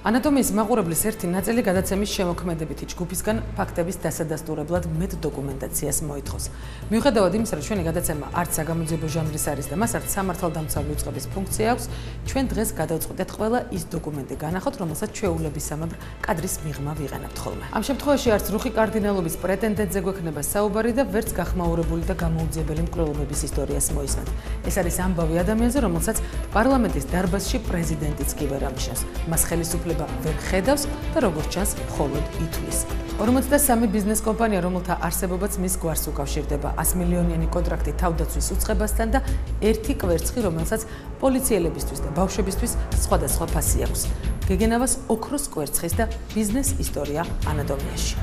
ანატომიის მაყურებლის ერთი ნაწილი გადაცემის შემოქმედებითი ჯგუფისგან ფაქტების დასადასტურებლად მეტ დოკუმენტაციას მოითხოვს. მიუხედავად იმისა, რომ ჩვენი გადაცემა არც საგამოძიებო ჟანრის არის და მას არც სამართალდამცავი უწყების ფუნქცია აქვს, ჩვენ დღეს გადავწყვეტეთ ყველა ის დოკუმენტი განახოთ, რომელსაც ჩვეულებისამებრ კადრის მიღმა ვიყენებთ ხოლმე. ამ შემთხვევაში არც რუხი კარდინალობის პრეტენდენტზე გვექნება საუბარი და ვერც გახმაურებული და გამოუძიებელი მკვლელობების ისტორიას მოისმენთ. ეს არის ამბავი ადამიანზე, რომელსაც პარლამენტის დარბაზში პრეზიდენტიც კი ვერ ამჩნევს. მას ხელისუფლება ვერ ხედავს და როგორც ჩანს, მხოლოდ ითვლის. 53 ბიზნეს კომპანია, რომელთა არსებობაც მის გვარს უკავშირდება 100 მილიონიანი კონტრაქტი თავდაცვის უწყებასთან და ერთი კვერცხი, რომელსაც პოლიციელებისთვის და ბავშვებისთვის სხვადასხვა ფასი აქვს. გეგენავას ოქროს კვერცხის და ბიზნეს ისტორია ანატომიაში.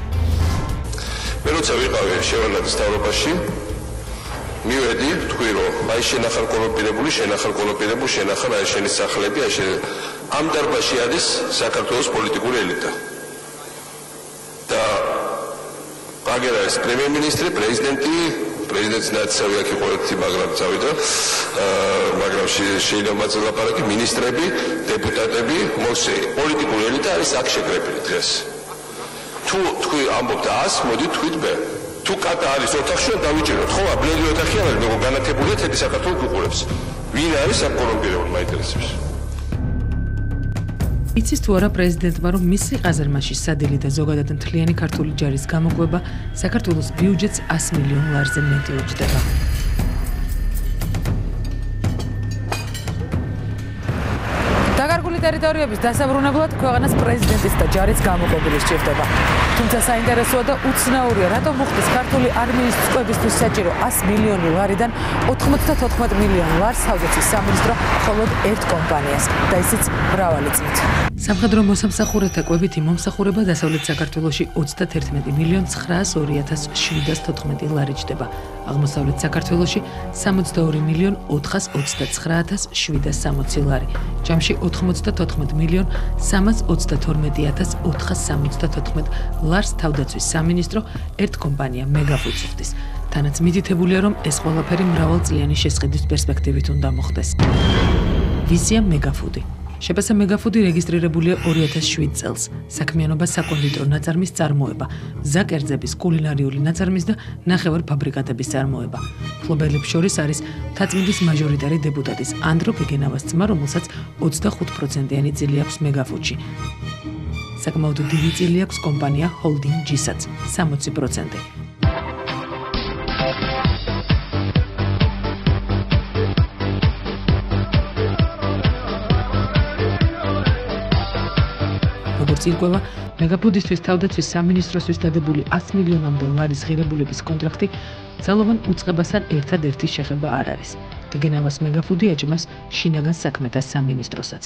მე როცა ვიყავი შევარდნაძის მთავრობაში, მივედი, თქვი რომ აი შენახარ კოლოპირებული, შენახარ აი შენი სახლები, აი ამ დარბაზში არის საქართველოს პოლიტიკური ელიტა. და აგერა ეს პრემიერ-მინისტრი, პრეზიდენტი, პრეზიდენტის ნაცავი აქ იყო ერთი, მაგრამ წავიდა, მაგრამ შეიძლება მასზე ლაპარაკი, მინისტრები, დეპუტატები, მოსე, პოლიტიკური ელიტა არის აქ შეკრებილი დღეს. თუ თქვი ამბობთ 100, მოდი თქვით მე. თუ კატა არის ოთახში, დავიჭიროთ, ხო, ბლედი ოთახი არის, მეგო განათებულია თეთრი საქართველოს უყურებს. ვინ არის აქ კორუმპირებული, მაინტერესებს. იცის თუ არა პრეზიდენტმა, რომ მისი ყაზარმაში სადილი და ზოგადად მთლიანი ქართული ჯარის გამოყვება საქართველოს ბიუჯეტს 100 მილიონ ლარზე მეტი უჯდება. დაკარგული ტერიტორიების დასაბრუნებლად ქვეყანას პრეზიდენტის და ჯარის გამოყვებილი სჭირდება. თუმცა საინტერესოა და უცნაურია, რატომ მოხდეს ქართული არმიის წყობისთვის საჭირო 100 მილიონი ლარიდან 94 მილიონ ლარს თავდაცვის სამინისტრო მხოლოდ ერთ კომპანიას და ისიც მრავალი წლით. სამხედრო მოსამსახურეთა კვებითი მომსახურება დასავლეთ საქართველოში 31 მილიონ 902,714 ლარი ჯდება. აღმოსავლეთ საქართველოში 62 მილიონ 429,760 ლარი. ჯამში 94 მილიონ 322,474 ლარს თავდაცვის სამინისტრო ერთ კომპანია მეგაფუდს უხდის. თანაც მითითებულია, რომ ეს ყველაფერი მრავალწლიანი შესყიდვის პერსპექტივით უნდა მოხდეს. ვიზია მეგაფუდი. შეფასა მეგაფუდი რეგისტრირებულია 2007 წელს. საქმიანობა საკონდიტრო ნაწარმის წარმოება, მზაკერძების, კულინარიული ნაწარმის და ნახევარ ფაბრიკატების წარმოება. მფლობელებს შორის არის მთაწმინდის მაჟორიტარი დეპუტატის ანდრო გეგენავას ძმა, რომელსაც 25%-იანი წილი აქვს მეგაფუდში. საკმაოდ დიდი წილი აქვს კომპანია ჰოლდინგ ჯისაც 60%. როგორც ირკვევა, მეგაფუდისთვის თავდაცვის სამინისტროსთვის დადებული 100 მილიონამდე ლარის ღირებულების კონტრაქტი ძალოვან უწყებასთან ერთადერთი შეხება არ არის. გეგენავას მეგაფუდი ეჭმას შინაგან საქმეთა სამინისტროსაც.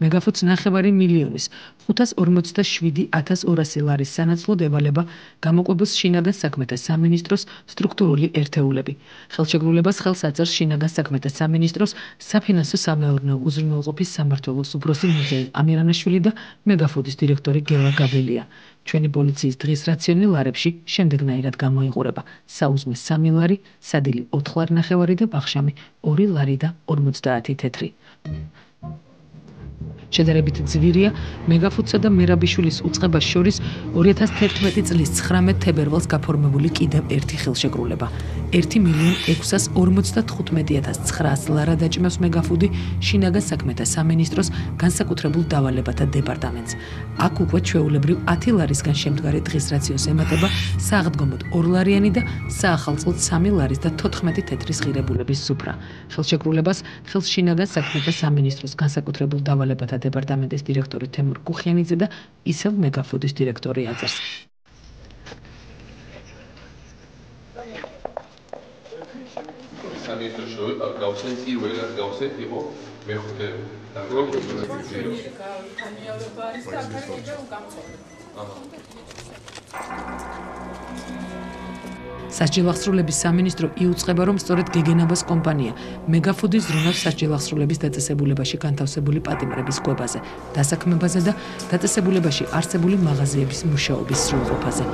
მეგაფუდს 9 მილიონის 547,200 ლარის სანაცვლოდ ევალება გამოყვებილ შინაგან საქმეთა სამინისტროს სტრუქტურული ერთეულები. ხელშეკრულებას ხელს აწერს შინაგან საქმეთა სამინისტროს საფინანსო სამეურნეო უზრუნველყოფის სამმართველოს უფროსი მიხეილ ამირანაშვილი და მეგაფუდის დირექტორი გელა გაბრილია. ჩვენი პოლიციის დღის რაციონი ლარებში შემდეგნაირად გამოიყურება: საუზმე 3 ლარი, სადილი 4 ლარი ნახევარი და ბახშამი 2 ლარი და 50 თეთრი. შედარებით ძვირია მეგაფუდსა და მერაბიშვილის უწყებას შორის 2011 წლის 19 თებერვალს გაფორმებული კიდევ ერთი ხელშეკრულება. 1,645,900 ლარა დაჭმევს მეგაფუდი შინაგან საქმეთა სამინისტროს განსაკუთრებულ დავალებათა დეპარტამენტს. აქ უკვე ჩვეულებრივ 10 ლარისგან შემდგარი დღის რაციონს ემატება საღდგომოდ 2 ლარიანი და საახალწლოდ 3 ლარის და 14 თეთრის ღირებულების სუფრა. ხელშეკრულებას ხელს შინაგან საქმეთა სამინისტროს განსაკუთრებულ დავალებათა დეპარტამენტის დირექტორი თემურ კუხიანიძე და ისევ მეგაფუდის დირექტორი აწერს. სამინისტროში გავხსენ პირველად გავხსენ იყო მეხუთე სასჯელახსრულების სამინისტრო იუწყება, რომ სწორედ გეგენავას კომპანია მეგაფუდის ზრუნავს სასჯელახსრულების დაწესებულებაში განთავსებული პატიმრების კვებაზე, დასაქმებაზე და დაწესებულებაში არსებული მაღაზიების მუშაობის სრულყოფაზე.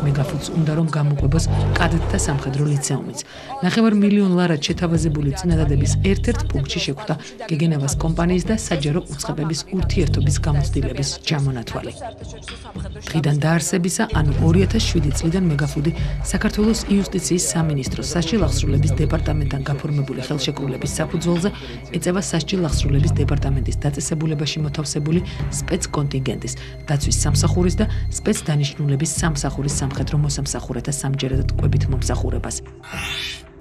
მეგაფუდს უნდა რომ გამოყვებოს კადეტთა სამხედრო ლიცეუმიც. 9 მილიონ ლარად შეთავაზებული წინადადების ერთ-ერთ პუნქტში შეხვდა გეგენევას კომპანიის და საჯარო უწყებების ურთიერთობის გამოცდილების ჯამონათვალი. დღიდან დაარსებისა, ანუ 2007 წლიდან მეგაფუდი საქართველოს იუსტიციის სამინისტროს სასჯელ აღსრულების დეპარტამენტთან გაფორმებული ხელშეკრულების საფუძველზე ეწევა სასჯელ აღსრულების დეპარტამენტის დაწესებულებაში მოთავსებული სპეცკონტინგენტის, დაცვის სამსახურის და სპეცდანიშნულების სამსახურის სამხედრო მოსამსახურეთა სამჯერადად კვებით მომსახურებას.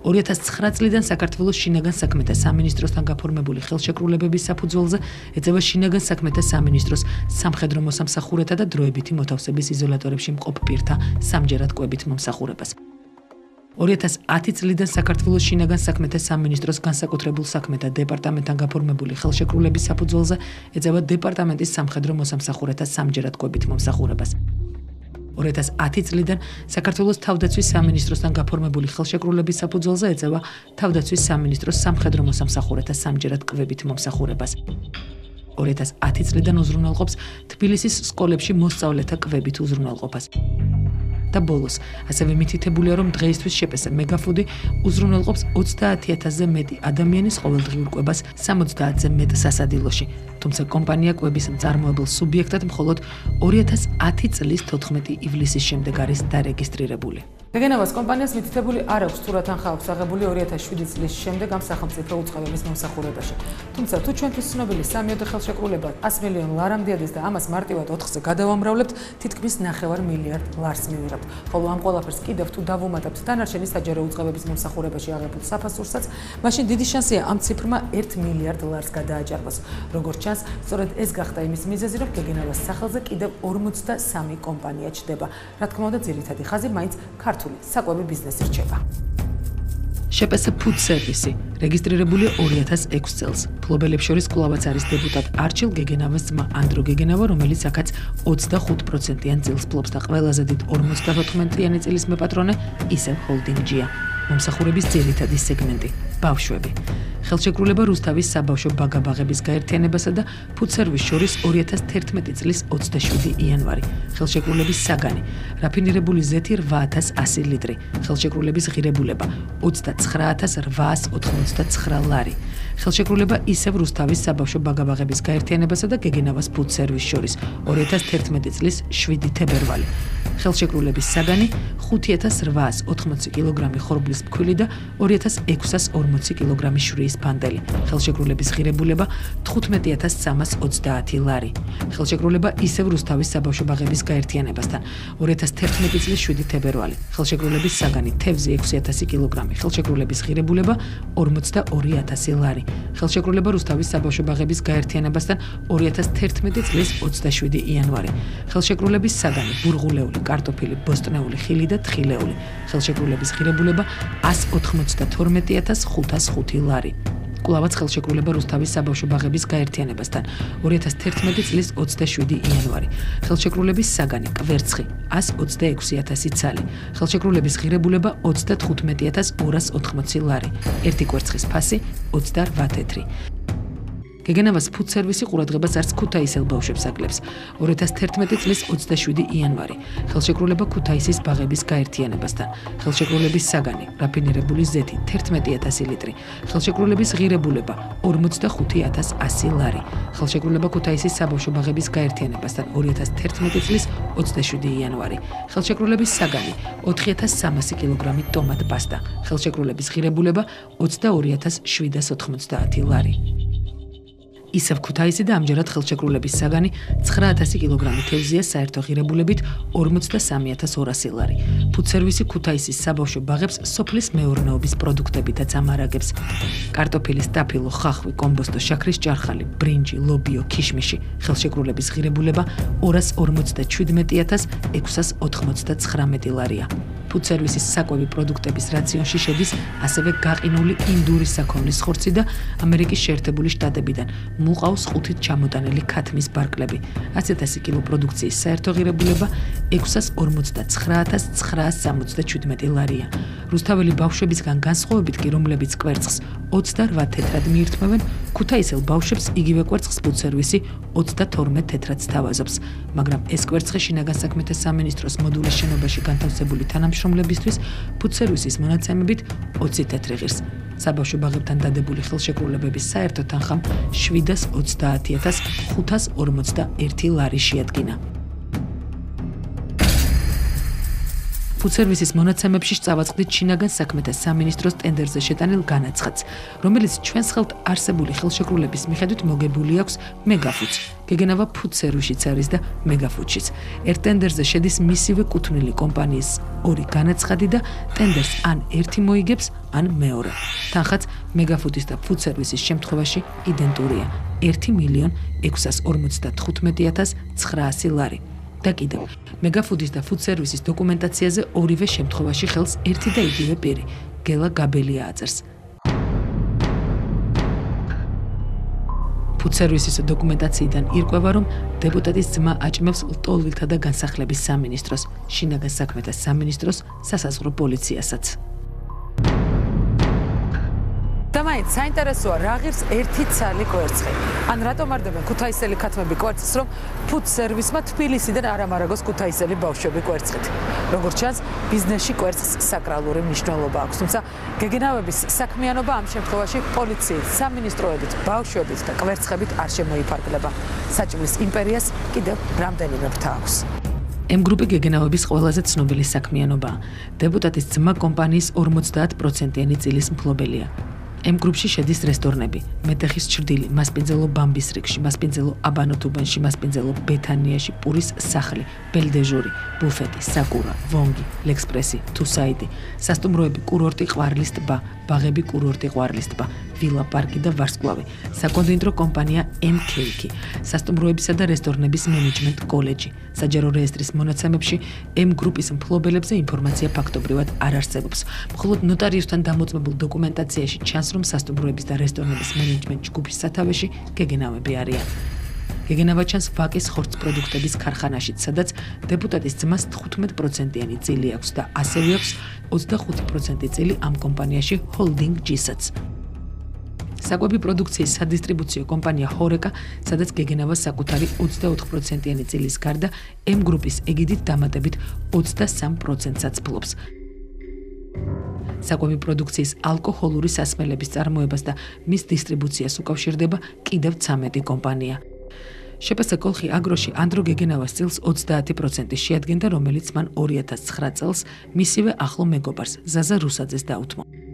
2009 წლიდან საქართველოს შინაგან საქმეთა სამინისტროსთან გაფორმებული ხელშეკრულებების საფუძველზე ეწევა შინაგან საქმეთა სამინისტროს სამხედრო მოსამსახურეთა და დროებითი მოთავსების იზოლატორებში მყოფ პირთა სამჯერად კვებით მომსახურებას. 2010 წლიდან საქართველოს შინაგან საქმეთა სამინისტროს განსაკუთრებულ საქმეთა დეპარტამენტთან გაფორმებული ხელშეკრულების საფუძველზე ეწევა დეპარტამენტის სამხედრო მოსამსახურეთა სამჯერად კვებით მომსახურებას. 2010 წლიდან საქართველოს თავდაცვის სამინისტროსთან გაფორმებული ხელშეკრულების საფუძველზე ეწევა თავდაცვის სამინისტროს სამხედრო მოსამსახურეთა სამჯერად კვებით მომსახურებას. 2010 წლიდან უზრუნველყოფს თბილისის სკოლებში მოსწავლეთა კვებით უზრუნველყოფას. და ბოლოს, ასევე მითითებულია, რომ დღეისთვის შეპესა მეგაფუდი უზრუნველყოფს 30,000-ზე მეტი ადამიანის ყოველდღიურ კვებას 70-ზე მეტ სასადილოში. თუმცა კომპანია კვების მწარმოებელ სუბიექტად მხოლოდ 2010 წლის 14 ივლისის შემდეგ არის დარეგისტრირებული. გეგენევას კომპანიას მითითებული არ აქვს თუ რა თანხა აქვს აღებული 2007 წლის შემდეგ ამ სახელმწიფო უწყებების მომსახურებაში. თუმცა თუ ჩვენთვის ცნობილი სამიოდე ხელშეკრულება 100 მილიონ ლარამდე ადის და ამას მარტივად 4-ზე გადავამრავლებთ, თითქმის 9 მილიარდ ლარს მივიღებთ. ხოლო ამ ყველაფერს კიდევ თუ დავუმატებთ დანარჩენი საჯარო უწყებების მომსახურებაში აღებულ საფასურსაც, მაშინ დიდი შანსია ამ ციფრმა 1 მილიარდ ლარს გადააჭარბოს. როგორც ჩანს, სწორედ ეს გახდა იმის მიზეზი, რომ გეგენევას სახელზე კიდევ 43 კომპანია ჩნდება. რა თქმა უნდა, ძირითადი ხაზი მაინც ქართული საკვები ბიზნესი რჩება. შეპესა ფუდ სერვისი რეგისტრირებულია 2006 წელს. ფლობელებს შორის კვლავაც არის დეპუტატ არჩილ გეგენავას ძმა ანდრო გეგენავა, რომელიც აქაც 25%-იან წილს ფლობს და ყველაზე დიდ 54-იანი წილის მეპატრონე ისევ ჰოლდინგჯია. მომსახურების ძირითადი სეგმენტი ბავშვები. ხელშეკრულება რუსთავის საბავშვო ბაგაბაღების გაერთიანებასა და ფუდ სერვის შორის 2011 წლის 27 იანვარი. ხელშეკრულების საგანი რაფინირებული ზეთი 8100 ლიტრი. ხელშეკრულების ღირებულება 29889 ლარი. ხელშეკრულება ისევ რუსთავის საბავშვო ბაგაბაღების გაერთიანებასა და გეგენავას ფუდ სერვის შორის 2011 წლის 7 თებერვალი. ხელშეკრულების საგანი 5880 კილოგრამი ხორბლის ფქვილი და 2640 კილოგრამი შვრიის ფანდელი. ხელშეკრულების ღირებულება 15330 ლარი. ხელშეკრულება ისევ რუსთავის საბავშვო ბაღების გაერთიანებასთან 2011 წლის 7 თებერვალი. ხელშეკრულების საგანი თევზი 6000 კილოგრამი. ხელშეკრულების ღირებულება 42000 ლარი. ხელშეკრულება რუსთავის საბავშვო ბაღების გაერთიანებასთან 2011 წლის 27 იანვარი. ხელშეკრულების საგანი ბურღულეული, კარტოფილი, ბოსტნეული, ხილი და თხილეული. ხელშეკრულების ღირებულება 182505 ლარი. კვლავაც ხელშეკრულება რუსთავის საბავშვო ბაღების გაერთიანებასთან 2011 წლის 27 იანვარი. ხელშეკრულების საგანი კვერცხი 126000 ცალი. ხელშეკრულების ღირებულება 35280 ლარი. ერთი კვერცხის ფასი 28 თეთრი. გეგენავას ფუდ სერვისი ყურადღებას არც ქუთაისელ ბავშვებს აკლებს. 2011 წლის 27 იანვარი. ხელშეკრულება ქუთაისის ბაღების გაერთიანებასთან. ხელშეკრულების საგანი რაფინირებული ზეთი 11000 ლიტრი. ხელშეკრულების ღირებულება 45100 ლარი. ხელშეკრულება ქუთაისის საბავშვო ბაღების გაერთიანებასთან 2011 წლის 27 იანვარი. ხელშეკრულების საგანი 4300 კილოგრამი ტომატ პასტა. ხელშეკრულების ღირებულება 22790 ლარი. ისევ ქუთაისი და ამჯერად ხელშეკრულების საგანი 9000 კილოგრამი თევზია საერთო ღირებულებით 43200 ლარი. ფუდ სერვისი ქუთაისის საბავშვო ბაღებს სოფლის მეურნეობის პროდუქტებითაც ამარაგებს. კარტოფილი, სტაფილო, ხახვი, კომბოსტო, შაქრის ჭარხალი, ბრინჯი, ლობიო, ქიშმიში. ხელშეკრულების ღირებულება 247689 ლარია. ფუდ სერვისის საკვები პროდუქტების რაციონში შედის ასევე გაყინული ინდური საქონლის ხორცი და ამერიკის შეერთებული შტატებიდან მუყავს 5-ით ჩამოტანილი ქათმის ბარკლები. 100000 კილო პროდუქციის საერთო ღირებულება 659967 ლარია. რუსთაველი ბავშვებისგან განსხვავებით კი, რომლებიც კვერცხს 28 თეთრად მიირთმევენ, ქუთაისელ ბავშვებს იგივე კვერცხს ფუდსერვისი 32 თეთრად სთავაზობს. მაგრამ ეს კვერცხი შინაგან საქმეთა სამინისტროს მოდულის შენობაში განთავსებული თანამშრომლებისთვის ფუდსერვისის მონაცემებით 20 თეთრი ღირს. საბავშვო ბაღებთან დადებული ხელშეკრულებების საერთო თანხამ 730,541 ლარი შეადგინა. ფუდსერვისის მონაცემებში წავაწყდით შინაგან საქმეთა სამინისტროს ტენდერზე შეტანილ განაცხადს, რომელიც ჩვენს ხელთ არსებული ხელშეკრულების მიხედვით მოგებული აქვს მეგაფუდს. გეგენავა ფუდსერვისიც არის და მეგაფუდშიც. ერთ ტენდერზე შედის მისივე კუთვნილი კომპანიის 2 განაცხადი და ტენდერს ან ერთი მოიგებს, ან მეორე. თანხაც მეგაფუდის და ფუდსერვისის შემთხვევაში იდენტურია: 1,655,900 ლარი. და კიდევ, მეგაფუდის და ფუდსერვისის დოკუმენტაციაზე ორივე შემთხვევაში ხელს ერთი და იგივე პირი, გელა გაბელია აწერს. ფუდსერვისის დოკუმენტაციიდან ირკვევა, რომ დეპუტატის ძმა აჭმევს ლტოლვილთა და განსახლების სამინისტროს, შინაგან საქმეთა სამინისტროს, სასაზღვრო პოლიციასაც. და მაინც საინტერესოა, რა ღირს ერთი ცალი კვერცხი. ან რატომ არდებენ ქუთაისელი ქათმები კვერცხს, რომ ფუდსერვისმა თბილისიდან არ ამარაგოს ქუთაისელი ბავშვები კვერცხით. როგორც ჩანს, ბიზნესში კვერცხს საკრალური მნიშვნელობა აქვს, თუმცა გეგენავების საქმიანობა ამ შემთხვევაში პოლიციით, სამინისტროებით, ბავშვებით და კვერცხებით არ შემოიფარგლება. საჭმლის იმპერიას კიდევ რამდენიმე ფრთა აქვს. M-გრუპი გეგენავების ყველაზე ცნობილი საქმიანობაა. დეპუტატის ძმა კომპანიის 50%-იანი წილის მფლობელია. M-გრუპში შედის რესტორნები: მეტეხის ჩრდილი, მასპინძელო ბამბის რიგში, მასპინძელო აბანოთუბანში, მასპინძელო ბეთანიაში, პურის სახლი, ბელდეჟური, ბუფეტი, საკურა, ვონგი, ლექსპრესი, თუსაიდი, სასტუმროები, კურორტი ყვარლის ტბა, ბაღები, კურორტი ყვარლის ტბა, ვილა პარკი და ვარსკვლავი, საკონდიტრო კომპანია M-Cake, სასტუმროებისა და რესტორნების მენეჯმენტ კოლეჯი. საჯარო რეესტრის მონაცემებში M-გრუპის მფლობელებზე ინფორმაცია ფაქტობრივად არ არსებობს. მხოლოდ ნოტარიუსთან დამოწმებულ დოკუმენტაციაში ჩანს, რომ სასტუმროების და რესტორნების მენეჯმენტ ჯგუფის სათავეში გეგენავები არიან. გეგენავა ჩანს ვაკის ხორცპროდუქტების ქარხანაშიც, სადაც დეპუტატის ძმას 15%-იანი წილი აქვს და ასევე აქვს 25% წილი ამ კომპანიაში Holding G-საც. საკვები პროდუქციის სადისტრიბუციო კომპანია Horeca, სადაც გეგენავა საკუთარი 24%-იანი წილის გარდა M-გრუპის ეგიდით დამატებით 23%-საც ფლობს. საკვები პროდუქციის ალკოჰოლური სასმელების წარმოებას და მის დისტრიბუციას უკავშირდება კიდევ 13 კომპანია. შპს კოლხი აგროში ანდრო გეგენავას წილს 30% შეადგენდა, რომელიც მან 2009 წელს მისივე ახლო მეგობარს, ზაზა რუსაძეს დაუთმო.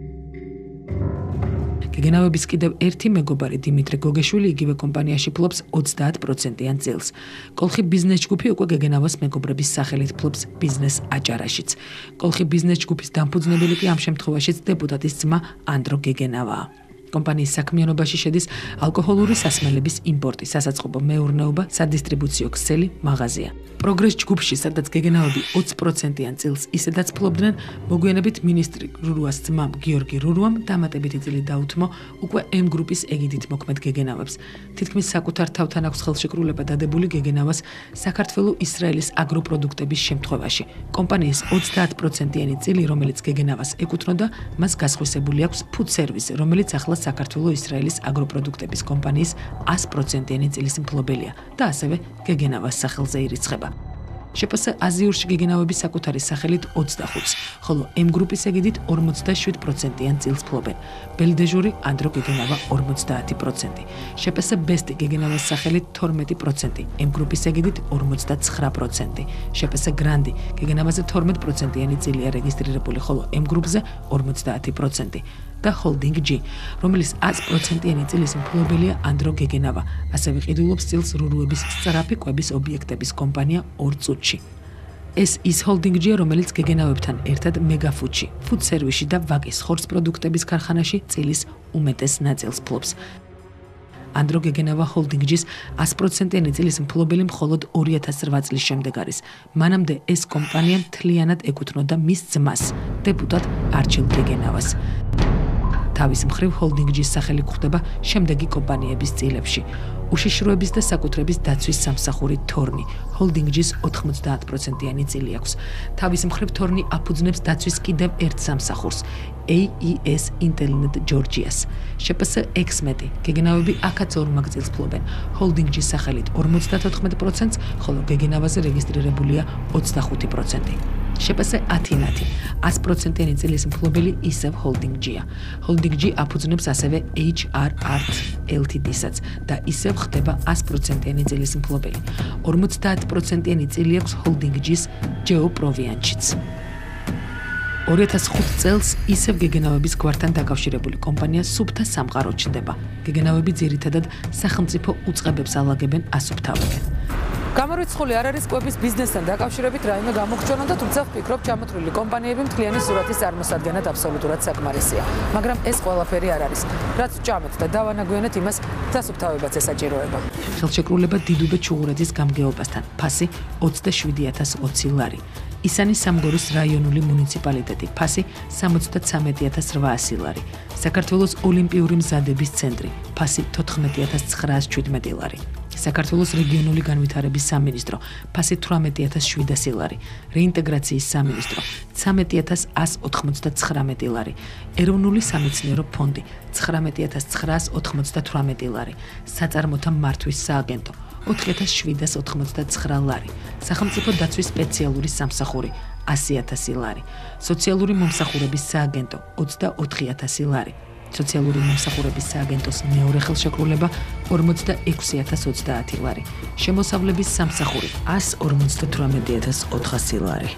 გეგენავების კიდევ ერთი მეგობარი დიმიტრი გოგეშვილი იგივე კომპანიაში ფლობს 30%-იან წილს. კოლხი ბიზნეს ჯგუფი უკვე გეგენავას მეგობრების სახელით ფლობს ბიზნეს აჭარაშიც. კოლხი ბიზნეს ჯგუფის დამფუძნებელი კი ამ შემთხვევაშიც დეპუტატის ძმა ანდრო გეგენავაა. კომპანიის საქმიანობაში შედის ალკოჰოლური სასმელების იმპორტი, სასაწყობო მეურნეობა, სადისტრიბუციო ქსელი, მაღაზია. პროგრეს ჯგუფში, სადაც გეგენავები 20%-იან წილს ისედაც ფლობდნენ, მოგვიანებით მინისტრი რურუას ძმამ გიორგი რურუამ დამატებითი წილი დაუთმო უკვე M-გრუპის ეგიდით მოქმედ გეგენავებს. თითქმის საკუთარ თავთან აქვს ხელშეკრულება დადებული გეგენავას საქართველო-ისრაელის აგროპროდუქტების შემთხვევაში. კომპანიის 30%-იანი წილი, რომელიც გეგენავას ეკუთვნოდა, მას გასხვისებული აქვს ფუდსერვისი, რომელიც ახლა საქართველო-ისრაელის აგროპროდუქტების კომპანიის 100%-იანი წილის მფლობელია და ასევე გეგენავას სახელზე ირიცხება. შპს აზიურში გეგენავების საკუთარი სახელით 25-ს, ხოლო M-გრუპის ეგიდით 47%-იან წილს ფლობენ. ბელდეჟური ანდრო გეგენავა 50%, შპს ბესტი გეგენავას სახელით 12%, M-გრუპის ეგიდით 49%, შპს გრანდი გეგენავაზე 12%-იანი წილია რეგისტრირებული, ხოლო M-გრუპზე 50%. და Holding G, რომელიც 100%-იანი წილის მფლობელია ანდრო გეგენავა, ასევე ყიდულობს წილს რურუების სწრაფი კვების ობიექტების კომპანია 2 წუთში. ეს ის Holding G, რომელიც გეგენავებთან ერთად მეგაფუდში, ფუდსერვისში და ვაკის ხორცპროდუქტების ქარხანაში წილის უმეტეს ნაწილს ფლობს. ანდრო გეგენავა Holding G-ს 100%-იანი წილის მფლობელი მხოლოდ 2008 წლის შემდეგ არის. მანამდე ეს კომპანია მთლიანად ეკუთვნოდა მის ძმას, დეპუტატ არჩილ გეგენავას. თავის მხრივ Holding G-ს სახელი გვხვდება შემდეგი კომპანიების წილებში: უშიშროების და საკუთრების დაცვის სამსახური თორნი, ჰოლდინგჯის 90%-იანი წილი აქვს. თავის მხრივ თორნი აფუძნებს დაცვის კიდევ ერთ სამსახურს, AES Intelnet Georgias. შეპს 16, გეგენავები აქაც ორმაგ წელს ფლობენ. ჰოლდინგჯის სახელით 54%-ს, ხოლო გეგენავაზე რეგისტრირებულია 25%. შეპს ათინათი, 100%-იანი წილის მფლობელი ისევ ჰოლდინგჯია. ჰოლდინგჯი აფუძნებს ასევე HRRT Ltd-საც და ისევ ხდება 100%-იანი წილის მფლობელი. 50%-იანი წილი აქვს ჰოლდინგჯის ჯეოპროვიანჩიც. 2005 წელს ისევ გეგენავების გვართან დაკავშირებული კომპანია სუფთა სამყარო ჩნდება. გეგენავები ძირითადად სახელმწიფო უწყებებს ალაგებენ ასუფთავებენ. გამორიცხული არ არის კვების ბიზნესთან დაკავშირებით რაიმე გამოგჩენა და თუმცა ვფიქრობ ჩამოთვლილი კომპანიები მთლიანი სურათის წარმოსადგენად აბსოლუტურად საკმარისია. მაგრამ ეს ყველაფერი არ არის. რაც ვჭამეთ და დავანაგვიანეთ იმას დასუფთავებაც ესაჭიროება. ხელშეკრულება დიდუბე ჩუღურეთის გამგეობასთან. ფასი 27.020 ლარი. ისანი სამგორის რაიონული მუნიციპალიტეტი. ფასი 73.800 ლარი. საქართველოს ოლიმპიური მზადების ცენტრი. ფასი 14.917 ლარი. საქართველოს რეგიონული განვითარების სამინისტრო, ფასი 18.700 ლარი, რეინტეგრაციის სამინისტრო, 13.199 ლარი, ეროვნული სამეცნიერო ფონდი, 19.998 ლარი, საწარმოთა მართვის სააგენტო, 4.789 ლარი, სახელმწიფო დაცვის სპეციალური სამსახური, 100.000 ლარი, სოციალური მომსახურების სააგენტო, 24.000 ლარი. სოციალური მომსახურების სააგენტოს მეორე ხელშეკრულება 46.030 ლარი. შემოსავლების სამსახური 158.400 ლარი.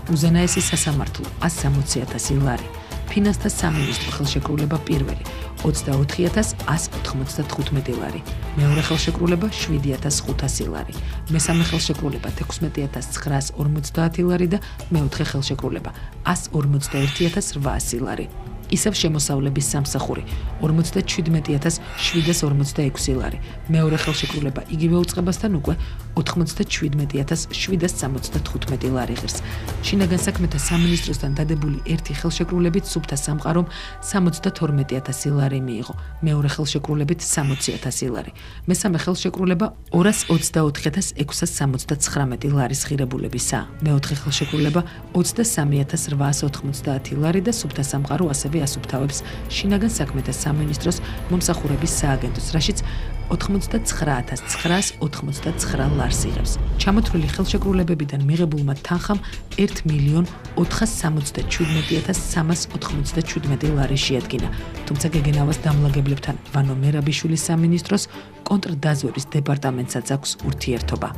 უზენაესი სასამართლო 160.000 ლარი. ფინანსთა სამინისტრო ხელშეკრულება პირველი 24.195 ლარი. მეორე ხელშეკრულება 7.500 ლარი. მესამე ხელშეკრულება 16.950 ლარი და მეოთხე ხელშეკრულება 151.800 ლარი. ისევ შემოსავლების სამსახური 57.746 ლარი. მეორე ხელშეკრულება იგივე უწყებასთან უკვე 87.775 ლარი ღირს. შინაგან საქმეთა სამინისტროსთან დადებული ერთი ხელშეკრულებით სუფთა სამყარომ 72.000 ლარი მიიღო. მეორე ხელშეკრულებით 60.000 ლარი. მესამე ხელშეკრულება 224.679 ლარის ღირებულებისაა. მეოთხე ხელშეკრულება 23.890 ლარი და სუფთა სამყარო ასევე ასუფთავებს შინაგან საქმეთა სამინისტროს მომსახურების სააგენტოს, რაშიც 89.989 ლარს იღებს. ჩამოთვლილი ხელშეკრულებებიდან მიღებულმა თანხამ 1.477.387 ლარი შეადგინა. თუმცა გეგენავას დამლაგებლებთან ვანო მერაბიშვილის სამინისტროს კონტრდაზვერის დეპარტამენტსაც აქვს ურთიერთობა.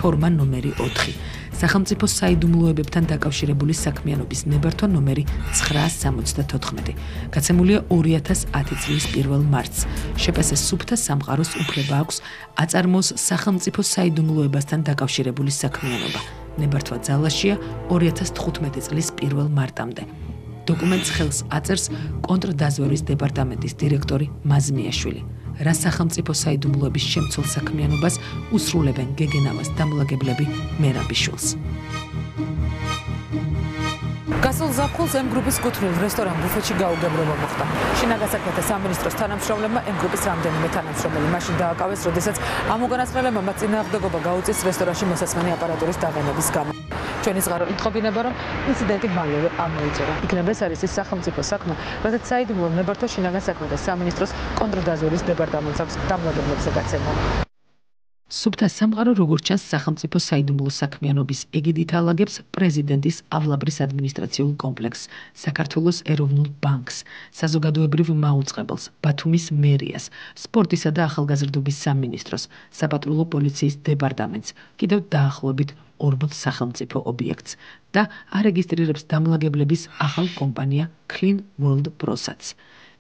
ფორმა ნომერი 4. სახელმწიფო საიდუმლოებებთან დაკავშირებული საქმიანობის ნებართვა ნომერი 974. გაცემულია 2010 წლის 1 მარტს. შეპს სუფთა სამყაროს უფლება აქვს აწარმოოს სახელმწიფო საიდუმლოებასთან დაკავშირებული საქმიანობა. ნებართვა ძალაშია 2015 წლის 1 მარტამდე. დოკუმენტს ხელს აწერს კონტრდაზვერის დეპარტამენტის დირექტორი მაზმიაშვილი. რა სახელმწიფო საიდუმლოების შემცველ საქმიანობას უსრულებენ გეგენავას დამლაგებლები მერაბიშვილს. გასულ ზაფხულს M გრუპის კუთვნილ რესტორან ბუფეტში გაუგებრობა მოხდა. შინაგან საქმეთა სამინისტროს თანამშრომლებმა M გრუპის რამდენიმე თანამშრომელი მაშინ დააკავეს, როდესაც ამ უკანასკნელებმა მათ წინააღმდეგობა გაუწიეს რესტორანში მოსასმენი აპარატურის დაღენების გამო. ჩვენი ზღარო იტყობინება, რომ ინციდენტი მალევე ამოიწურა. იქნებ ეს არის ის სახელმწიფო საქმე, როდესაც საიდუმლო ნებართვა შინაგან საქმეთა სამინისტროს კონტრდაზვერის დეპარტამენტს აქვს დამლაგებლებზე გაცემა. სუფთა სამყარო როგორც ჩანს სახელმწიფო საიდუმლო საქმიანობის ეგიდით ალაგებს პრეზიდენტის ავლაბრის ადმინისტრაციულ კომპლექსს, საქართველოს ეროვნულ ბანკს, საზოგადოებრივ მაუწყებელს, ბათუმის მერიას, სპორტისა და ახალგაზრდობის სამინისტროს, საპატრულო პოლიციის დეპარტამენტს, კიდევ დაახლოებით 40 სახელმწიფო ობიექტს და არეგისტრირებს დამლაგებლების ახალ კომპანია Clean World Pro-საც.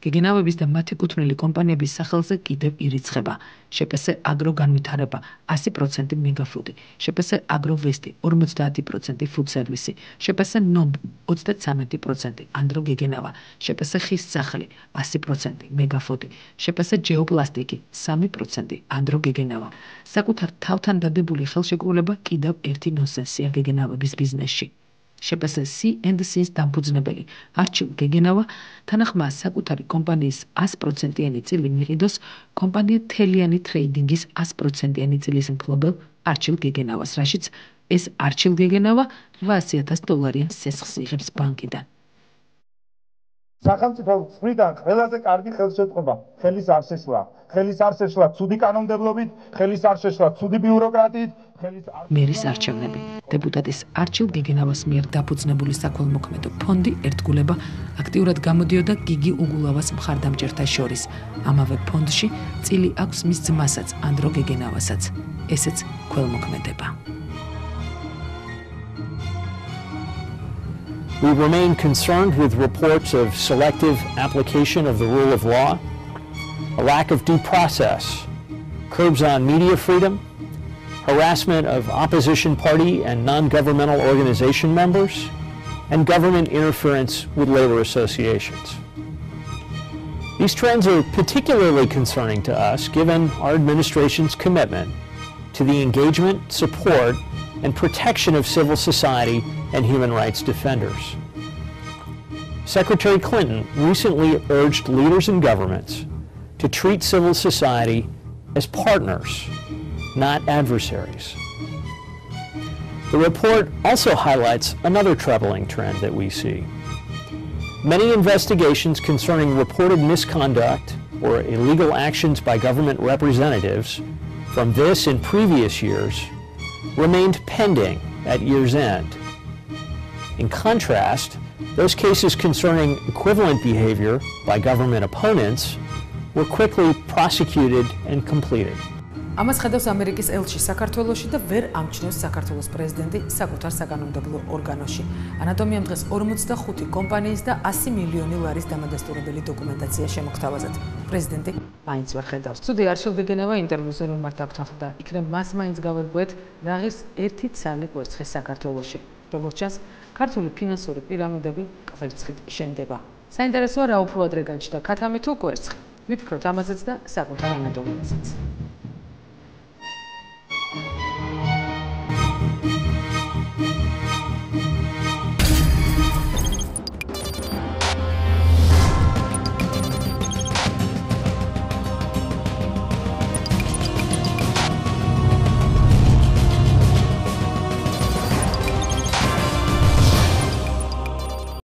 გეგენავების და მათი კუთვნილი კომპანიების სახელზე კიდევ ირიცხება. შეპს აგრო განვითარება 100% მეგაფუდი, შეპს აგრო ვესტი 50% ფუდ სერვისი, შეპს ნობ 33% ანდრო გეგენავა, შეპს ხის სახლი 100% მეგაფუდი, შეპს ჯეოპლასტიკი 3% ანდრო გეგენავა. საკუთარ თავთან დადებული ხელშეკრულება კიდევ ერთი ნონსენსია გეგენავების ბიზნესში. შეფასე C&C-ს დამფუძნებელი არჩილ გეგენავა თანახმაა საკუთარი კომპანიის 100%-იანი წილი მიყიდოს კომპანია თელიანი ტრეიდინგის 100%-იანი წილის მფლობელ არჩილ გეგენავას, რაშიც ეს არჩილ გეგენავა $800,000 სესხს იღებს ბანკიდან. სახელმწიფოს მხრიდან ყველაზე კარგი ხელშეწყობა ხელის არ შეშლა. ხელის არ შეშლა ცუდი კანონმდებლობით, ხელის არ შეშლა ცუდი ბიუროკრატიით, მერის არჩევნები. დეპუტატის არჩილ გეგენავას მიერ დაფუძნებული საქველმოქმედო ფონდი ერთგულება აქტიურად გამოდიოდა გიგი უგულავას მხარდამჭერთა შორის. ამავე ფონდში წილი აქვს მის ძმასაც, ანდრო გეგენავასაც. ესეც ქველმოქმედება. We remain concerned with reports of selective application of the rule of law, a lack of due process, curbs on media freedom, harassment of opposition party and non-governmental organization members, and government interference with labor associations. These trends are particularly concerning to us given our administration's commitment to the engagement, support, and protection of civil society and human rights defenders. Secretary Clinton recently urged leaders and governments to treat civil society as partners, not adversaries. The report also highlights another troubling trend that we see. Many investigations concerning reported misconduct or illegal actions by government representatives from this and previous years remained pending at year's end. In contrast, those cases concerning equivalent behavior by government opponents were quickly prosecuted and completed. ამას ხედავს ამერიკის ელჩი საქართველოში და ვერ ამჩნევს საქართველოს პრეზიდენტი საკუთარ საკანონმდებლო ორგანოში. ანატომიამ დღეს 45 კომპანიის და $100 მილიონი დამადასტურებელი დოკუმენტაცია შემოგთავაზათ. პრეზიდენტი მაინც ვერ ხედავს. ცუდი არჩილ გეგენავა ინტერვიუზე რომ მართ აღთანხმდა, იქნებ მას მაინც გავერბუეთ რაღაც ერთი ცალი კვერცხი საქართველოში. როგორც ჩანს, ქართული ფინანსური პირამიდები კვერცხით შენდება. საინტერესოა რა უფრო ადრე გაჩნდა ქათამი თუ კვერცხი. ვიფიქროთ ამაზეც და საკუთარ ანატომიაზეც.